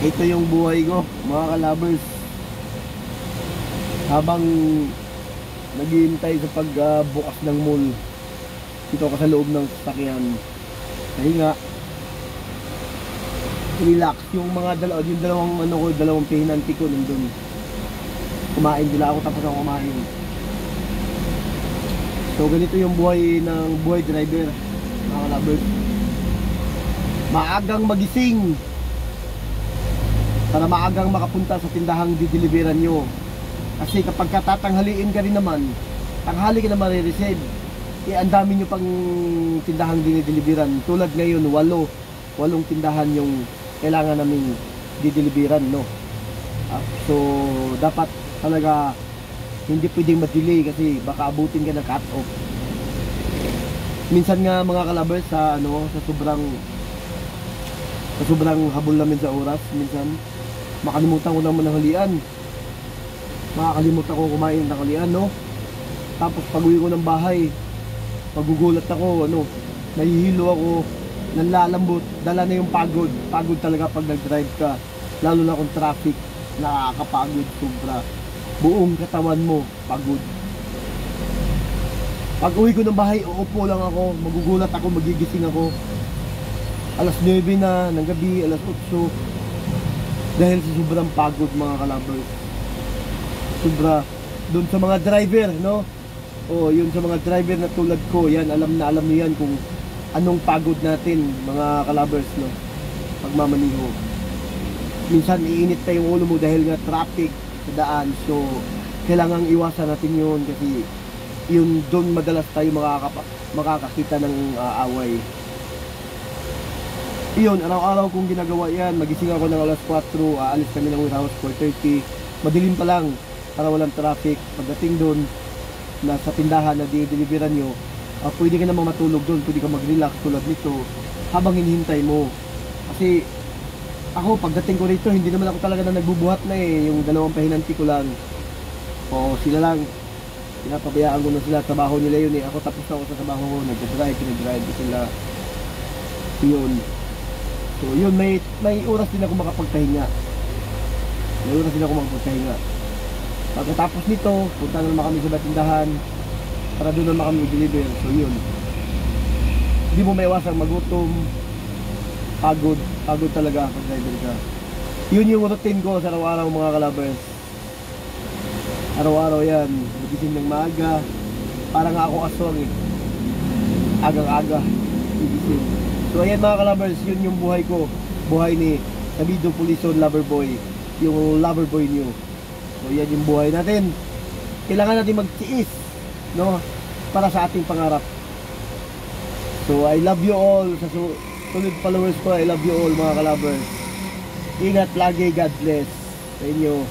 Ito yung buhay ko, mga kalabers. Habang naghihintay sa pagbukas ng mall, dito ako sa loob ng sasakyan. Nahinga, relax. Yung dalawang dalawang pihinanti ko nandun. Kumain nila ako, tapos ako kumain. So ganito yung buhay driver, mga kalabers. Maagang magising para maagang makapunta sa tindahang dideliveran nyo. Kasi kapag katatanghaliin ka rin naman, tanghali ka na marireceive, ang dami nyo pang tindahang dinideliveran. Tulad ngayon, 8 tindahan yung kailangan naming dideliveran, no? So dapat talaga hindi pwedeng ma-delay kasi baka abutin ka ng cut-off. Minsan nga, mga kalabers, sa sobrang habol namin sa oras, minsan makalimutan ko naman ng halian. Makakalimutan ko kumain ng halian, no? Tapos pag uwi ko ng bahay, magugulat ako, nahihilo ako, nanlalambot, dala na yung pagod. Pagod talaga pag nag-drive ka, lalo na kung traffic, nakakapagod sobra. Buong katawan mo pagod. Pag uwi ko ng bahay, uupo lang ako, magugulat ako, magigising ako alas 9 na ng gabi, alas 8, dahil sa sobrang pagod, mga kalabers. Sobra. Doon sa mga driver, no? Yun sa mga driver na tulad ko, yan, alam niyo yan kung anong pagod natin, mga kalabers, no? Pagmamaniho. Minsan iinit pa yung ulo mo dahil nga traffic sa daan. So kailangang iwasan natin yun kasi yun, doon madalas tayo makakakita ng away. Iyon, araw-araw kong ginagawa yan. Magising ako ng alas 4, aalis kami ng warehouse 4:30. Madilim pa lang para walang traffic. Pagdating doon, nasa tindahan na di-deliveran nyo, pwede ka namang matulog doon, pwede ka mag-relax tulad nito habang hinihintay mo. Kasi ako, pagdating ko rito, hindi naman ako talaga na nagbubuhat na yung dalawang pahinanti ko lang. Sila lang, pinapabayaan ko na sila, trabaho nila yun Ako tapos na ako sa trabaho ko, nag-drive sila. Yun. So yun, may oras din ako makapagpahinga. Pagkatapos nito, punta na naman kami sa tindahan para doon naman kami i-deliver. So yun, hindi mo maiwasang magutom, pagod talaga pag driver ka. Yun yung routine ko sa araw-araw, mga kalabers. Araw-araw yan, magising ng maaga. Parang ako aswang agang-aga magising. So ayan, mga kalabers, yun yung buhay ko. Buhay ni Davido Pulison, Loverboy. Yung Loverboy nyo. So yan yung buhay natin. Kailangan natin magtiis, no? Para sa ating pangarap. So I love you all. Sa tulad followers ko, I love you all, mga kalabers. Ingat lagi, God bless sa inyo.